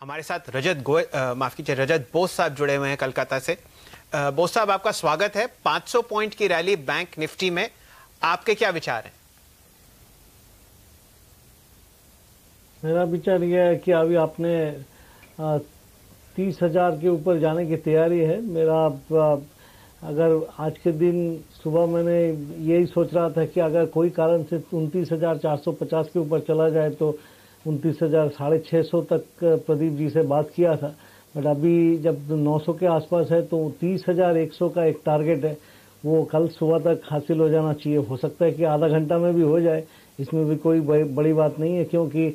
हमारे साथ रजत बोस साहब जुड़े हुए हैं कलकत्ता से। बोस साहब, आपका स्वागत है। 500 पॉइंट की रैली बैंक निफ्टी में, आपके क्या विचार हैं? मेरा विचार यह है कि अभी आपने 30,000 के ऊपर जाने की तैयारी है। मेरा अगर आज के दिन सुबह मैंने यही सोच रहा था कि अगर कोई कारण से 29,450 के ऊपर चला जाए तो 29,650 तक प्रदीप जी से बात किया था। बट अभी जब 900 के आसपास है तो 30,100 का एक टारगेट है, वो कल सुबह तक हासिल हो जाना चाहिए। हो सकता है कि आधा घंटा में भी हो जाए, इसमें भी कोई बड़ी बात नहीं है, क्योंकि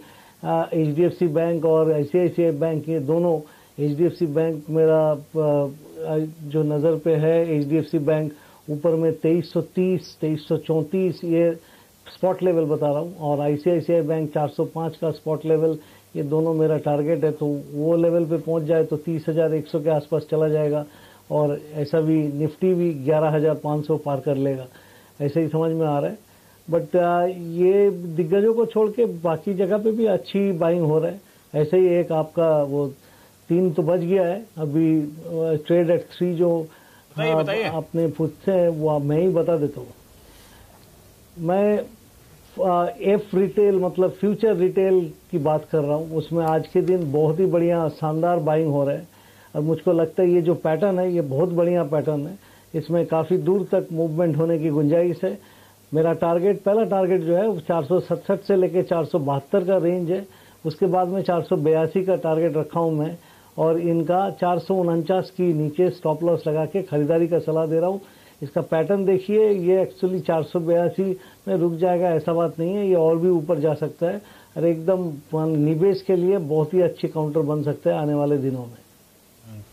HDFC बैंक और ICICI बैंक, ये दोनों, HDFC बैंक मेरा जो नज़र पे है, HDFC बैंक ऊपर में 2330, 2334 ये स्पॉट लेवल बता रहा हूँ, और ICICI बैंक 405 का स्पॉट लेवल, ये दोनों मेरा टारगेट है। तो वो लेवल पे पहुंच जाए तो 30,100 के आसपास चला जाएगा, और ऐसा भी निफ्टी भी 11,500 पार कर लेगा, ऐसे ही समझ में आ रहा है। बट ये दिग्गजों को छोड़ के बाकी जगह पे भी अच्छी बाइंग हो रहा है। ऐसे ही एक आपका वो 3 तो बच गया है अभी, ट्रेड एट 3 जो आपने पूछते हैं वो मैं ही बता देता हूँ। मैं एफ रिटेल मतलब फ्यूचर रिटेल की बात कर रहा हूँ। उसमें आज के दिन बहुत ही बढ़िया शानदार बाइंग हो रहा है, और मुझको लगता है ये जो पैटर्न है ये बहुत बढ़िया पैटर्न है। इसमें काफ़ी दूर तक मूवमेंट होने की गुंजाइश है। मेरा टारगेट, पहला टारगेट जो है 467 से लेकर 472 का रेंज है। उसके बाद में 482 का टारगेट रखा हूँ मैं, और इनका 449 की नीचे स्टॉप लॉस लगा के खरीदारी का सलाह दे रहा हूँ। इसका पैटर्न देखिए, ये एक्चुअली 482 में रुक जाएगा ऐसा बात नहीं है, ये और भी ऊपर जा सकता है, और एकदम निवेश के लिए बहुत ही अच्छे काउंटर बन सकते हैं आने वाले दिनों में।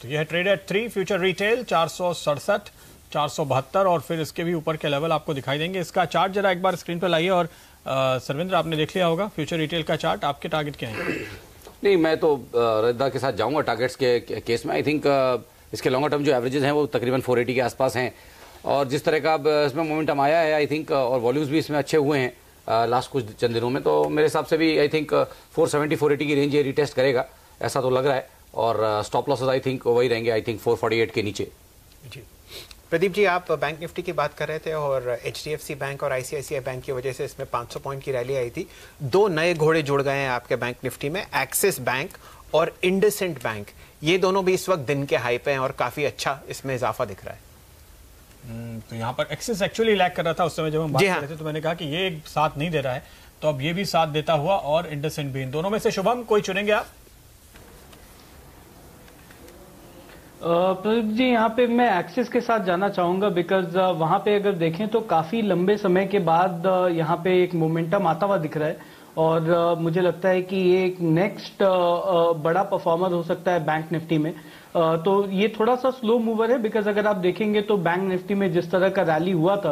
तो यह ट्रेड एट 3 फ्यूचर रिटेल 467, 472 और फिर इसके भी ऊपर के लेवल आपको दिखाई देंगे। इसका चार्ट जरा एक बार स्क्रीन पर लाइए। और सर्वेंद्र, आपने देख लिया होगा फ्यूचर रिटेल का चार्ट, आपके टारगेट क्या है? नहीं, मैं तो रद्दा के साथ जाऊंगा टारगेट्स के केस में। आई थिंक इसके लॉन्गर टर्म जो एवरेजेस हैं वो तकरीबन 480 के आसपास हैं, और जिस तरह का अब इसमें मोमेंटम आया है आई थिंक, और वॉल्यूम्स भी इसमें अच्छे हुए हैं लास्ट कुछ चंद दिनों में, तो मेरे हिसाब से भी आई थिंक 470 480 की रेंज ये रिटेस्ट करेगा, ऐसा तो लग रहा है। और स्टॉप लॉसेस आई थिंक वही रहेंगे, आई थिंक 448 के नीचे। जी प्रदीप जी, आप बैंक निफ्टी की बात कर रहे थे, और HDFC बैंक और ICICI बैंक की वजह से इसमें 500 पॉइंट की रैली आई थी। 2 नए घोड़े जुड़ गए हैं आपके बैंक निफ्टी में, एक्सिस बैंक और इंडसइंड बैंक। ये दोनों भी इस वक्त दिन के हाई पे हैं और काफी अच्छा इसमें इजाफा दिख रहा है। तो यहाँ पर एक्सिस एक्चुअली लैग कर रहा था उस समय जब हम बात कर रहे थे, तो मैंने कहा कि ये साथ नहीं दे रहा है, तो अब ये भी साथ देता हुआ, और इंडसइंड भी। इन दोनों में से शुभम कोई चुनेंगे आप? प्रदीप जी, यहाँ पे मैं एक्सिस के साथ जाना चाहूंगा, बिकॉज वहां पे अगर देखें तो काफी लंबे समय के बाद यहाँ पे एक मोमेंटम आता हुआ दिख रहा है, और मुझे लगता है कि ये एक नेक्स्ट बड़ा परफॉर्मर हो सकता है बैंक निफ्टी में। तो ये थोड़ा सा स्लो मूवर है, बिकॉज अगर आप देखेंगे तो बैंक निफ्टी में जिस तरह का रैली हुआ था,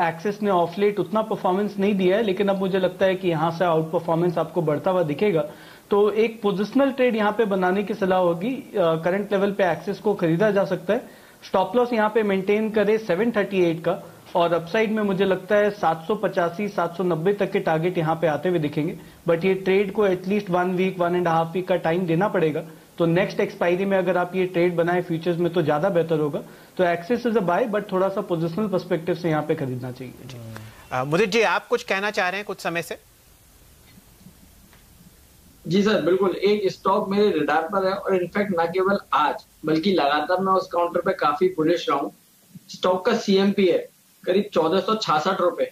एक्सिस ने ऑफ लेट उतना परफॉर्मेंस नहीं दिया है, लेकिन अब मुझे लगता है कि यहाँ से आउट परफॉर्मेंस आपको बढ़ता हुआ दिखेगा। तो एक पोजिशनल ट्रेड यहाँ पे बनाने की सलाह होगी। करंट लेवल पे एक्सिस को खरीदा जा सकता है। स्टॉप लॉस यहाँ पे मेंटेन करे 738 का, और अपसाइड में मुझे लगता है 785, 790 तक के टारगेट यहाँ पे आते हुए दिखेंगे। बट ये ट्रेड को एटलीस्ट 1 वीक, 1.5 वीक का टाइम देना पड़ेगा। तो नेक्स्ट एक्सपायरी में अगर आप ये ट्रेड बनाए फ्यूचर्स में तो ज्यादा बेहतर होगा। तो axis is a buy, but थोड़ा सा पोजिशनल पर्सपेक्टिव से यहाँ पे खरीदना चाहिए। मुदित जी, आप कुछ कहना चाह रहे हैं कुछ समय से? जी सर, बिल्कुल। एक स्टॉक मेरे रडार पर है, और इनफैक्ट ना केवल आज बल्कि लगातार मैं उस काउंटर पे काफी बुलिश रहा हूं। स्टॉक का CMP है करीब 1466 रुपए।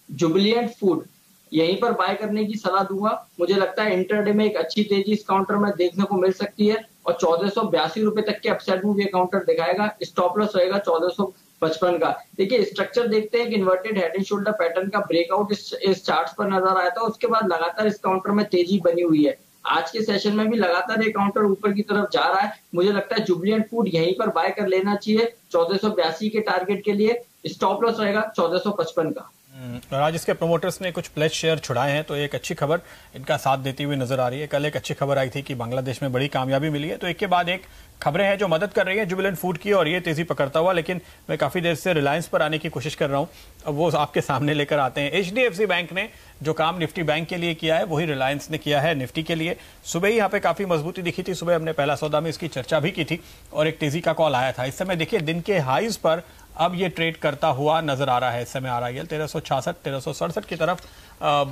जुबिलिएंट फूड, यहीं पर बाय करने की सलाह दूंगा। मुझे लगता है इंटरडे में एक अच्छी तेजी इस काउंटर में देखने को मिल सकती है, और 1482 रुपए तक के अपसाइड मूव ये काउंटर दिखाएगा। स्टॉप लॉस रहेगा 1455 का। देखिए, स्ट्रक्चर देखते हैं कि inverted head and shoulder pattern का ब्रेकआउट इस चार्ट्स पर नजर आया था। उसके बाद लगातार इस काउंटर में तेजी बनी हुई है। आज के सेशन में भी लगातार ये काउंटर ऊपर की तरफ जा रहा है। मुझे लगता है जुबिलिएंट फूड यहीं पर बाय कर लेना चाहिए 1482 के टारगेट के लिए। स्टॉप लॉस रहेगा 1455 का। और आज इसके प्रमोटर्स ने कुछ प्लेज शेयर छुड़ाए हैं, तो एक अच्छी खबर इनका साथ देती हुई नजर आ रही है। कल एक अच्छी खबर आई थी कि बांग्लादेश में बड़ी कामयाबी मिली है, तो एक के बाद एक खबरें हैं जो मदद कर रही है जुबिलेंट फूड की, और ये तेजी पकड़ता हुआ। लेकिन मैं काफी देर से रिलायंस पर आने की कोशिश कर रहा हूं, अब वो आपके सामने लेकर आते हैं। HDFC बैंक ने जो काम निफ्टी बैंक के लिए किया है वही रिलायंस ने किया है निफ्टी के लिए। सुबह ही यहाँ पे काफी मजबूती दिखी थी, सुबह हमने पहला सौदा में इसकी चर्चा भी की थी और एक तेजी का कॉल आया था। इस समय देखिए दिन के हाईज पर अब ये ट्रेड करता हुआ नजर आ रहा है। इस समय RIL 1366 1367 की तरफ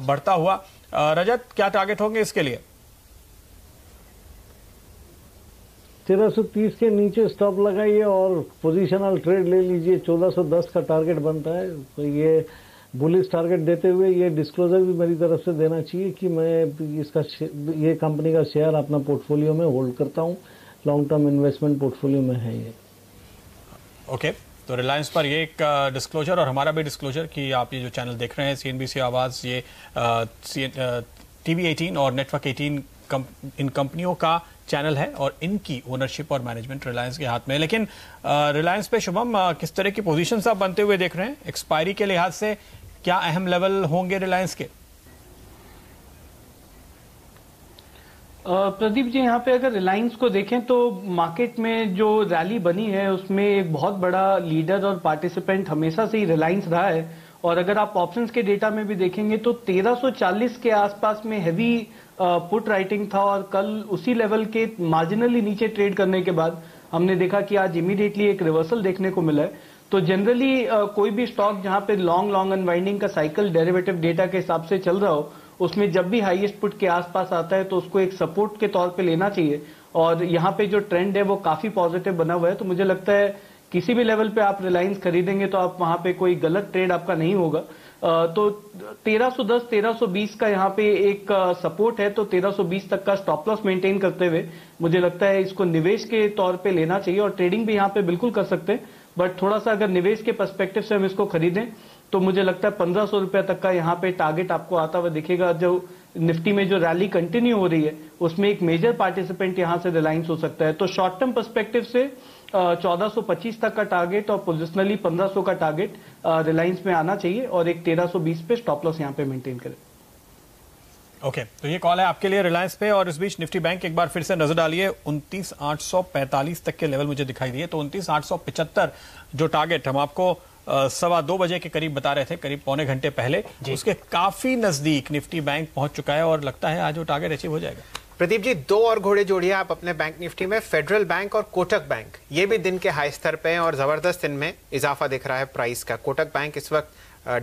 बढ़ता हुआ। रजत, क्या टारगेट होंगे इसके लिए? 1330 के नीचे स्टॉप लगाइए और पोजिशनल ट्रेड ले लीजिए। 1410 का टारगेट बनता है, तो ये बुलिश टारगेट देते हुए ये डिस्क्लोजर भी मेरी तरफ से देना चाहिए कि मैं ये कंपनी का शेयर अपना पोर्टफोलियो में होल्ड करता हूँ। लॉन्ग टर्म इन्वेस्टमेंट पोर्टफोलियो में है ये। ओके, तो रिलायंस पर ये एक डिस्क्लोजर और हमारा भी डिस्क्लोजर कि आप ये जो चैनल देख रहे हैं CNBC आवाज, ये TV 18 और नेटवर्क 18 इन कंपनियों का चैनल है और इनकी ओनरशिप और मैनेजमेंट रिलायंस के हाथ में है। लेकिन रिलायंस पे शुभम किस तरह की पोजीशंस आप बनते हुए देख रहे हैं? एक्सपायरी के लिहाज से क्या अहम लेवल होंगे रिलायंस के? प्रदीप जी, यहाँ पे अगर रिलायंस को देखें तो मार्केट में जो रैली बनी है उसमें एक बहुत बड़ा लीडर और पार्टिसिपेंट हमेशा से ही रिलायंस रहा है। और अगर आप ऑप्शंस के डेटा में भी देखेंगे तो 1340 के आसपास में हैवी पुट राइटिंग था और कल उसी लेवल के मार्जिनली नीचे ट्रेड करने के बाद हमने देखा कि आज इमीडिएटली एक रिवर्सल देखने को मिला है। तो जनरली कोई भी स्टॉक जहां पे लॉन्ग अनवाइंडिंग का साइकिल डेरिवेटिव डेटा के हिसाब से चल रहा हो, उसमें जब भी हाईएस्ट पुट के आसपास आता है तो उसको एक सपोर्ट के तौर पे लेना चाहिए। और यहाँ पे जो ट्रेंड है वो काफी पॉजिटिव बना हुआ है, तो मुझे लगता है किसी भी लेवल पे आप रिलायंस खरीदेंगे तो आप वहां पे कोई गलत ट्रेड आपका नहीं होगा। तो 1310 1320 का यहाँ पे एक सपोर्ट है, तो 1320 तक का स्टॉप लॉस मेंटेन करते हुए मुझे लगता है इसको निवेश के तौर पे लेना चाहिए। और ट्रेडिंग भी यहाँ पे बिल्कुल कर सकते हैं, बट थोड़ा सा अगर निवेश के पर्सपेक्टिव से हम इसको खरीदें तो मुझे लगता है 1500 रुपए तक का यहाँ पे टारगेट आपको आता हुआ दिखेगा। जो निफ्टी में जो रैली कंटिन्यू हो रही है उसमें एक मेजर पार्टिसिपेंट यहाँ से रिलायंस हो सकता है। तो शॉर्ट टर्म पर्सपेक्टिव से 1425 तक का टारगेट और पोजिशनली 1500 का टारगेट रिलायंस में आना चाहिए और एक 1320 पे स्टॉप लॉस यहाँ पे मेंटेन करें। ओके, तो ये कॉल है आपके लिए रिलायंस पे। और इस बीच निफ्टी बैंक एक बार फिर से नजर डालिए, 29,845 तक के लेवल मुझे दिखाई दिए। तो 29,875 जो टारगेट हम आपको 2:15 बजे के करीब बता रहे थे, करीब पौने घंटे पहले, उसके काफी नजदीक निफ्टी बैंक पहुंच चुका है और लगता है आज वो टारगेट अचीव हो जाएगा। प्रदीप जी, 2 और घोड़े जोड़िए आप अपने बैंक निफ्टी में, फेडरल बैंक और कोटक बैंक। ये भी दिन के हाई स्तर पे हैं और जबरदस्त इनमें इजाफा दिख रहा है प्राइस का। कोटक बैंक इस वक्त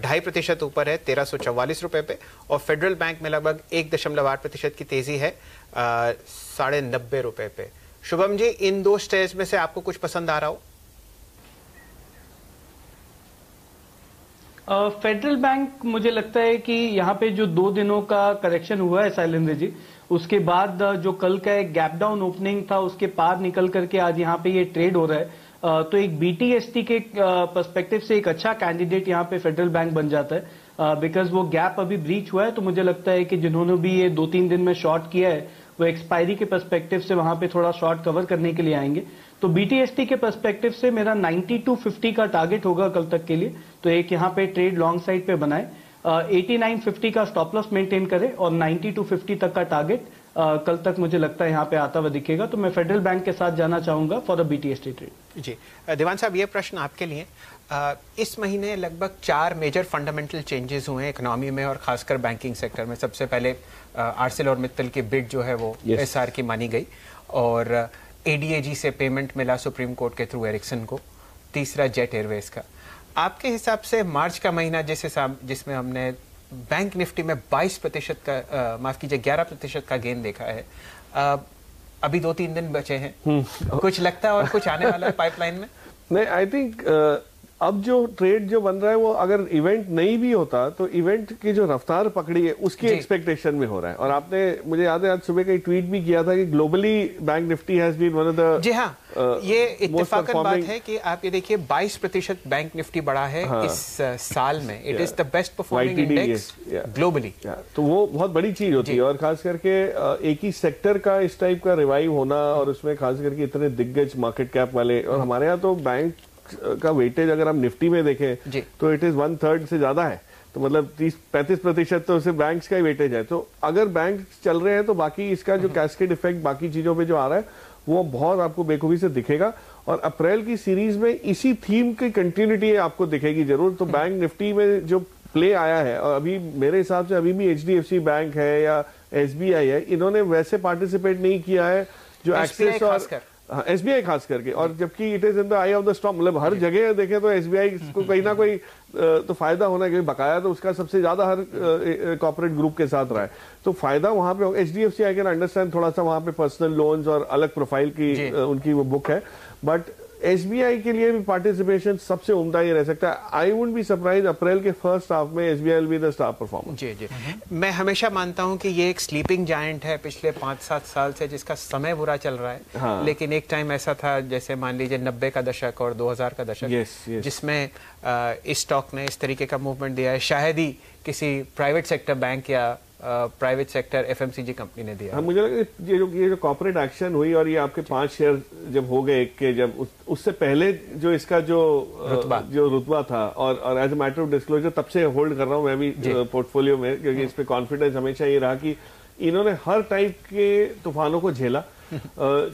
2.5% ऊपर है 1344 रुपए पे, और फेडरल बैंक में लगभग 1.8% की तेजी है 90.5 रुपए पे। शुभम जी, इन 2 स्टेज में से आपको कुछ पसंद आ रहा हो? फेडरल बैंक मुझे लगता है कि यहाँ पे जो 2 दिनों का करेक्शन हुआ है शैलेंद्र जी, उसके बाद जो कल का एक गैप डाउन ओपनिंग था उसके पार निकल करके आज यहाँ पे ये ट्रेड हो रहा है। तो एक BTST के पर्सपेक्टिव से एक अच्छा कैंडिडेट यहाँ पे फेडरल बैंक बन जाता है, बिकॉज वो गैप अभी ब्रीच हुआ है। तो मुझे लगता है कि जिन्होंने भी ये 2-3 दिन में शॉर्ट किया है वो एक्सपायरी के पर्सपेक्टिव से वहां पे थोड़ा शॉर्ट कवर करने के लिए आएंगे। तो BTST के पर्सपेक्टिव से मेरा 9250 का टारगेट होगा कल तक के लिए, तो एक यहाँ पे ट्रेड लॉन्ग साइड पे बनाए। 8950 का स्टॉप लॉस मेंटेन करे और 9250 तक का टारगेट कल तक मुझे लगता है यहाँ पे आता हुआ दिखेगा। तो मैं फेडरल बैंक के साथ जाना चाहूंगा फॉर अ BTST ट्रेड। जी देवान साहब, ये प्रश्न आपके लिए। इस महीने लगभग 4 मेजर फंडामेंटल चेंजेस हुए हैं इकोनॉमी में और खासकर बैंकिंग सेक्टर में। सबसे पहले ArcelorMittal की बिड जो है वो SR की मानी गई, और ADAG से पेमेंट मिला सुप्रीम कोर्ट के थ्रू एरिक्सन को। तीसरा जेट एयरवेज का। आपके हिसाब से मार्च का महीना जिसमें हमने बैंक निफ्टी में 22% का माफ कीजिए 11% का गेन देखा है, अभी 2-3 दिन बचे हैं, कुछ लगता है और कुछ आने वाला है पाइपलाइन में? नहीं, आई थिंक अब जो ट्रेड जो बन रहा है वो अगर इवेंट नहीं भी होता तो इवेंट की जो रफ्तार पकड़ी है उसकी एक्सपेक्टेशन में हो रहा है। और आपने, मुझे याद है आज सुबह कहीं ट्वीट भी किया था कि globally bank Nifty has been one of the, जी हाँ, ये इत्तेफाकन बात है कि आप ये देखिए 22% बैंक निफ्टी बढ़ा है इस साल में। It is the best performing index globally. तो वो बहुत बड़ी चीज होती है, और खास करके एक ही सेक्टर का इस टाइप का रिवाइव होना, और उसमें खास करके इतने दिग्गज मार्केट कैप वाले। और हमारे यहाँ तो बैंक का वेटेज अगर हम निफ्टी में देखें तो इट इज 1/3 से ज्यादा है। तो मतलब 30-35% तो सिर्फ बैंक्स का ही वेटेज है। तो अगर बैंक चल रहे हैं तो बाकी इसका जो कैस्केड इफेक्ट बाकी चीजों पे जो आ रहा है वो बहुत आपको बेखूबी से दिखेगा, और अप्रैल की सीरीज में इसी थीम की कंटिन्यूटी आपको दिखेगी जरूर। तो बैंक निफ्टी में जो प्ले आया है, और अभी मेरे हिसाब से अभी भी एचडीएफसी बैंक है या एसबीआई है, इन्होंने वैसे पार्टिसिपेट नहीं किया है जो एक्सिस और एसबीआई खास करके, और जबकि it is in the I of the storm, मतलब हर जगह देखें तो एसबीआई को कहीं ना कोई तो फायदा होना, क्योंकि बकाया तो उसका सबसे ज्यादा हर कॉर्पोरेट ग्रुप के साथ रहा है, तो फायदा वहां पे होगा। एचडीएफसी आई कैन अंडरस्टैंड, थोड़ा सा वहां पे पर्सनल लोन्स और अलग प्रोफाइल की उनकी वो बुक है, बट एसबीआई के लिए भी पार्टिसिपेशन सबसे उम्दा ये रह सकता है। I would be surprised April के फर्स्ट हाफ में SBI will be the star performer. जी जी, मैं हमेशा मानता हूं कि ये एक स्लीपिंग जायंट है पिछले 5-7 साल से, जिसका समय बुरा चल रहा है। हाँ। लेकिन एक टाइम ऐसा था, जैसे मान लीजिए 90 का दशक और 2000 का दशक, जिसमें इस स्टॉक ने इस तरीके का मूवमेंट दिया है, शायद ही किसी प्राइवेट सेक्टर बैंक या प्राइवेट सेक्टर एफएमसीजी कंपनी ने दिया। हाँ, मुझे लगा ये जो कॉर्पोरेट एक्शन हुई और ये आपके 5 शेयर जब हो गए के, जब उससे पहले जो इसका जो रुतबा था, और as a matter of disclosure तब से होल्ड कर रहा हूं मैं भी पोर्टफोलियो में, क्योंकि इस पे कॉन्फिडेंस हमेशा ये रहा कि इन्होंने हर टाइप के तूफानों को झेला।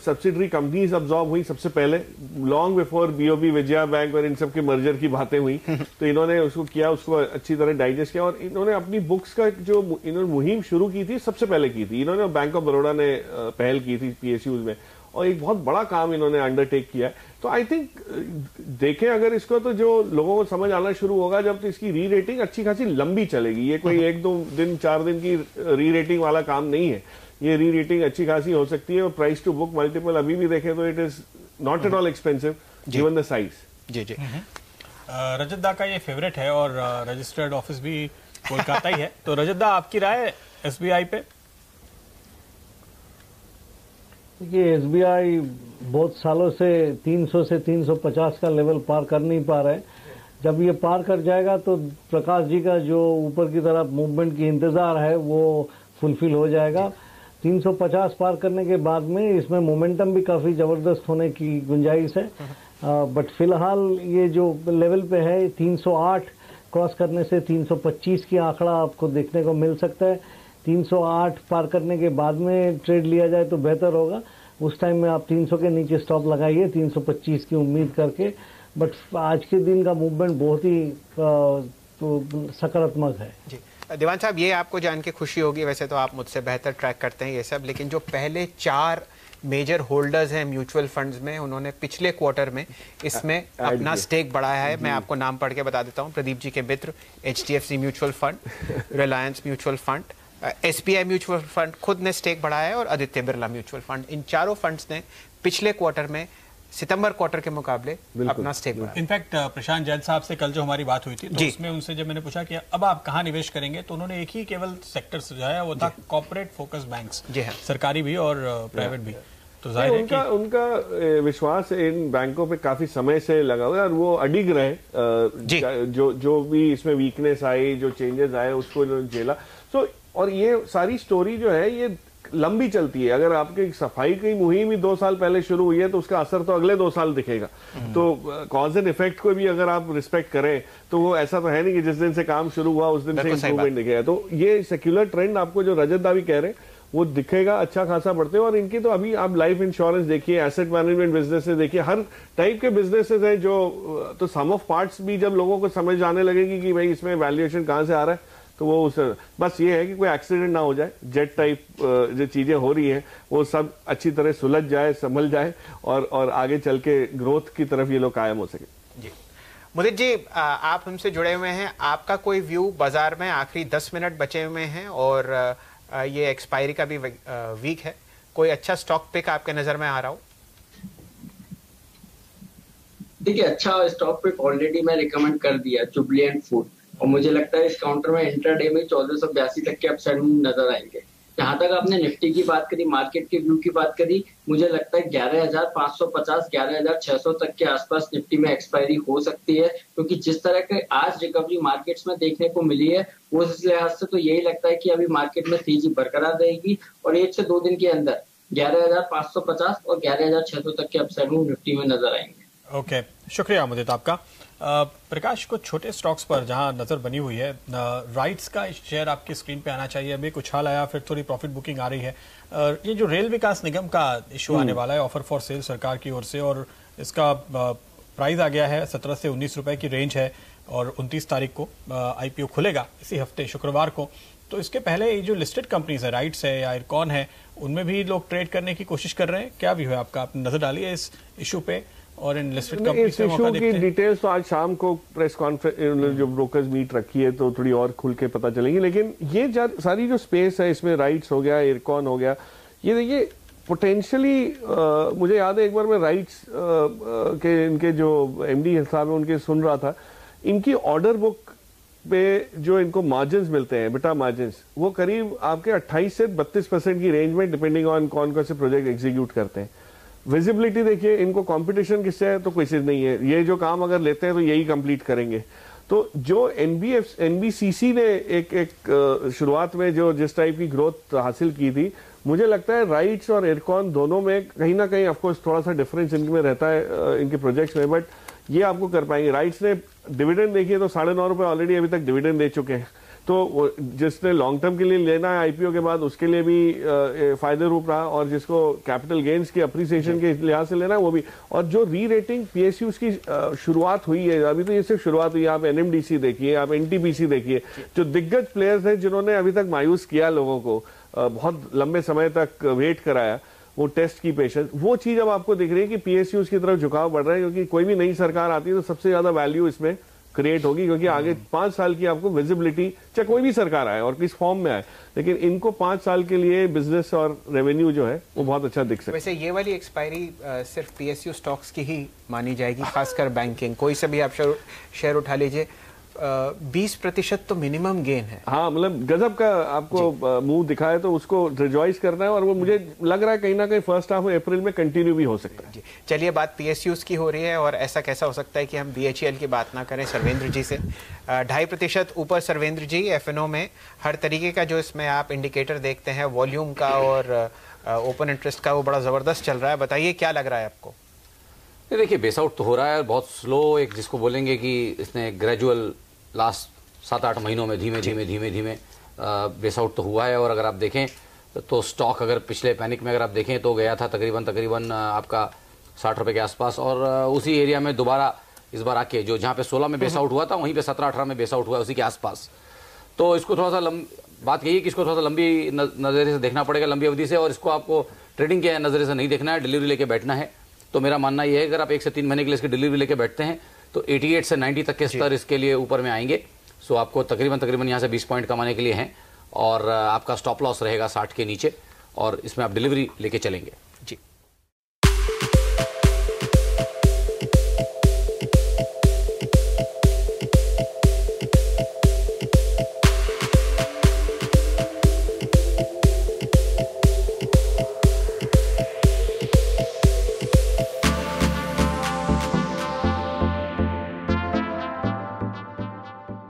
सब्सिडरी कंपनीज अब्सॉर्ब हुई सबसे पहले, long before BOB, Vijaya bank और इन सब के मर्जर की बातें हुई, तो इन्होंने उसको किया, उसको अच्छी तरह डाइजेस्ट किया, और इन्होंने अपनी बुक्स का जो इन्होंने मुहिम शुरू की थी सबसे पहले की थी इन्होंने, बैंक ऑफ बड़ौदा ने पहल की थी पीएसयूज में, और एक बहुत बड़ा काम इन्होंने अंडरटेक किया है। तो आई थिंक देखें अगर इसको, तो जो लोगों को समझ आना शुरू होगा जब, तो इसकी री रेटिंग अच्छी खासी लंबी चलेगी। ये कोई 1-2 दिन 4 दिन की री रेटिंग वाला काम नहीं है, ये री रेटिंग अच्छी खासी हो सकती है, और प्राइस टू बुक मल्टीपल अभी भी देखें तो it is not at all expensive given the size. जी जी, रजत दा का ये फेवरेट है और रजिस्टर्ड ऑफिस भी कोलकाता ही है, तो रजत दा आपकी राय एसबीआई पे? ये एसबीआई बहुत सालों से 300 से 350 का लेवल पार कर नहीं पा रहा है। जब ये पार कर जाएगा तो प्रकाश जी का जो ऊपर की तरफ मूवमेंट की इंतजार है वो फुलफिल हो जाएगा। 350 पार करने के बाद में इसमें मोमेंटम भी काफी जबरदस्त होने की गुंजाइश है, बट फिलहाल ये जो लेवल पे है 308 क्रॉस करने से 325 की आंकड़ा आपको देखने को मिल सकता है। 308 पार करने के बाद में ट्रेड लिया जाए तो बेहतर होगा। उस टाइम में आप 300 के नीचे स्टॉप लगाइए 325 की उम्मीद करके, बट आज के दिन का मूवमेंट बहुत ही सकारात्मक है। जी दीवान साहब, ये आपको जान के खुशी होगी, वैसे तो आप मुझसे बेहतर ट्रैक करते हैं ये सब, लेकिन जो पहले 4 मेजर होल्डर्स हैं म्यूचुअल फंड्स में, उन्होंने पिछले क्वार्टर में इसमें अपना स्टेक बढ़ाया है। मैं आपको नाम पढ़ के बता देता हूं। प्रदीप जी के मित्र HDFC mutual fund, Reliance mutual fund, SBI mutual fund खुद ने स्टेक बढ़ाया है, और आदित्य बिरला म्यूचुअल फंड, इन चारों फंड्स ने पिछले क्वार्टर में सितंबर क्वार्टर के मुकाबले अपना स्टेक बढ़ाया। इनफैक्ट प्रशांत जैन साहब से कल जो हमारी बात हुई थी, तो उसमें उनसे जब मैंने पूछा कि अब आप कहां निवेश करेंगे, तो उन्होंने एक ही केवल सेक्टर सुझाया, वो था कॉर्पोरेट फोकस बैंक्स, सरकारी भी और प्राइवेट भी। तो जाहिर है कि उनका विश्वास इन बैंकों पे काफी समय से लगा हुआ है, और वो अडिग रहे। जो भी इसमें वीकनेस आई, जो चेंजेस आए, उसको झेला। तो और ये सारी स्टोरी जो है ये लंबी चलती है। अगर आपकी सफाई की मुहिम ही 2 साल पहले शुरू हुई है तो उसका असर तो अगले 2 साल दिखेगा। तो कॉज एंड इफेक्ट को भी अगर आप रिस्पेक्ट करें तो वो ऐसा तो है नहीं कि जिस दिन से काम शुरू हुआ उस दिन से इंप्रूवमेंट दिखेगा। तो ये सेक्युलर ट्रेंड आपको जो रजत दा भी कह रहे हैं वो दिखेगा अच्छा खासा बढ़ते हैं। और इनकी तो अभी आप लाइफ इंश्योरेंस देखिए, एसेट मैनेजमेंट बिजनेसेस देखिए, हर टाइप के बिजनेसेस हैं जो, तो सम ऑफ पार्ट्स भी जब लोगों को समझ आने लगेगी कि भाई इसमें वैल्यूएशन कहां से आ रहा है, तो वो बस ये है कि कोई एक्सीडेंट ना हो जाए, जेट टाइप जो चीजें हो रही हैं वो सब अच्छी तरह सुलझ जाए, संभल जाए, और आगे चल के ग्रोथ की तरफ ये लोग कायम हो सके। जी मुदित जी, आप हमसे जुड़े हुए हैं, आपका कोई व्यू बाजार में? आखिरी 10 मिनट बचे हुए हैं और ये एक्सपायरी का भी वीक है, कोई अच्छा स्टॉक पिक आपके नजर में आ रहा हो? देखिए, अच्छा स्टॉक पिक ऑलरेडी मैं रिकमेंड कर दिया, जुबिलेंट फूड, और मुझे लगता है इस काउंटर में इंट्राडे में 1482 तक के अपसाइड नजर आएंगे। जहां तक आपने निफ्टी की बात करी, मार्केट के व्यू की बात करी, मुझे लगता है 11,550 11,600 तक के आसपास निफ्टी में एक्सपायरी हो सकती है, क्योंकि जिस तरह के आज रिकवरी मार्केट्स में देखने को मिली है उस लिहाज से तो यही लगता है कि अभी मार्केट में तेजी बरकरार रहेगी, और 1 से 2 दिन के अंदर 11,550 और 11,600 तक के अपसाइड निफ्टी में नजर आएंगे। ओके, शुक्रिया मुदित आपका। प्रकाश, कुछ छोटे स्टॉक्स पर जहां नजर बनी हुई है, राइट्स का शेयर आपकी स्क्रीन पे आना चाहिए। अभी कुछ हाल आया, फिर थोड़ी प्रॉफिट बुकिंग आ रही है। ये जो रेल विकास निगम का इशू आने वाला है ऑफर फॉर सेल सरकार की ओर से, और इसका प्राइस आ गया है 17 से 19 रुपए की रेंज है, और 29 तारीख को आईपीओ खुलेगा इसी हफ्ते शुक्रवार को। तो इसके पहले ये जो लिस्टेड कंपनीज है, राइट्स है या इरकॉन है, उनमें भी लोग ट्रेड करने की कोशिश कर रहे हैं। क्या व्यू है आपका? आपने नजर डाली है इस इशू पे और इन लिस्टेड कंपनीज पे मौका देखते हैं? डिटेल्स तो आज शाम को प्रेस कॉन्फ्रेंस जो ब्रोकर्स मीट रखी है तो थोड़ी और खुल के पता चलेंगी। लेकिन ये सारी जो स्पेस है, इसमें राइट्स हो गया, इरकॉन हो गया, ये देखिए पोटेंशियली मुझे याद है एक बार मैं राइट्स के इनके जो एमडी साहब है उनके सुन रहा था, इनकी ऑर्डर बुक पे जो इनको मार्जिन्स मिलते हैं, बेटा मार्जिन्स, वो करीब आपके 28 से 32% की रेंज में, डिपेंडिंग ऑन कौन कौन से प्रोजेक्ट एग्जीक्यूट करते हैं। विजिबिलिटी देखिए, इनको कंपटीशन किससे है तो कोई चीज नहीं है, ये जो काम अगर लेते हैं तो यही कंप्लीट करेंगे। तो जो एनबीसीसी ने एक शुरुआत में जो जिस टाइप की ग्रोथ हासिल की थी, मुझे लगता है राइट्स और इरकॉन दोनों में कहीं ना कहीं ऑफकोर्स थोड़ा सा डिफरेंस इनमें रहता है इनके प्रोजेक्ट्स में, बट ये आपको कर पाएंगे। राइट्स ने डिविडेंड देखिए तो 9.5 रुपए ऑलरेडी अभी तक डिविडेंड दे चुके हैं, तो जिसने लॉन्ग टर्म के लिए लेना है आईपीओ के बाद उसके लिए भी फायदे रूप रहा, और जिसको कैपिटल गेन्स की अप्रिसिएशन के लिहाज से लेना है वो भी। और जो री रेटिंग पीएसयूज की शुरुआत हुई है, अभी तो ये सिर्फ शुरुआत हुई है, आप एनएमडीसी देखिए, आप एनटीपीसी देखिए, जो दिग्गज प्लेयर्स हैं जिन्होंने अभी तक मायूस किया लोगों को, बहुत लंबे समय तक वेट कराया, वो टेस्ट की पेशेंस, वो चीज अब आपको दिख रही है कि पीएसयूज की तरफ झुकाव बढ़ रहा है, क्योंकि कोई भी नई सरकार आती है तो सबसे ज्यादा वैल्यू इसमें क्रिएट होगी, क्योंकि आगे 5 साल की आपको विजिबिलिटी, चाहे कोई भी सरकार आए और किस फॉर्म में आए, लेकिन इनको 5 साल के लिए बिजनेस और रेवेन्यू जो है वो बहुत अच्छा दिख सकता है। वैसे ये वाली एक्सपायरी सिर्फ पीएसयू स्टॉक्स की ही मानी जाएगी, खासकर बैंकिंग, कोई से भी आप शेयर उठा लीजिए, 20% तो मिनिमम गेन है। हाँ, मतलब गजब का आपको मूव दिखा है, तो उसको रिजॉइस करना है, और वो मुझे लग रहा है कहीं ना कहीं फर्स्ट हाफ अप्रैल में कंटिन्यू भी हो सकता है। चलिए, बात पीएसयूज की हो रही है, और ऐसा कैसा हो सकता है कि हम बीएचईएल की बात ना करें सर्वेंद्र जी से। 2.5% ऊपर सर्वेंद्र जी एफएनओ में। हर तरीके का जो इसमें आप इंडिकेटर देखते हैं, वॉल्यूम का और ओपन इंटरेस्ट का, वो बड़ा जबरदस्त चल रहा है। बताइए क्या लग रहा है आपको? देखिए, बेस आउट तो हो रहा है बहुत स्लो, एक जिसको बोलेंगे कि इसने ग्रेजुअल लास्ट 7-8 महीनों में धीमे धीमे बेस आउट तो हुआ है। और अगर आप देखें तो स्टॉक अगर पिछले पैनिक में अगर आप देखें तो गया था तकरीबन आपका 60 रुपए के आसपास, और उसी एरिया में दोबारा इस बार आके जो जहां पे 16 में बेस आउट हुआ था वहीं पे 17-18 में बेस आउट हुआ, उसी के आसपास। तो इसको थोड़ा सा बात यही है कि इसको थोड़ा सा लंबी नजरिए से देखना पड़ेगा, लंबी अवधि से, और इसको आपको ट्रेडिंग के नजरिए से नहीं देखना है, डिलीवरी लेके बैठना है। तो मेरा मानना यह है अगर आप 1 से 3 महीने के लिए इसकी डिलीवरी लेके बैठते हैं तो 88 से 90 तक के स्तर इसके लिए ऊपर में आएंगे। सो आपको तकरीबन यहाँ से 20 पॉइंट कमाने के लिए हैं, और आपका स्टॉप लॉस रहेगा 60 के नीचे, और इसमें आप डिलीवरी लेके चलेंगे।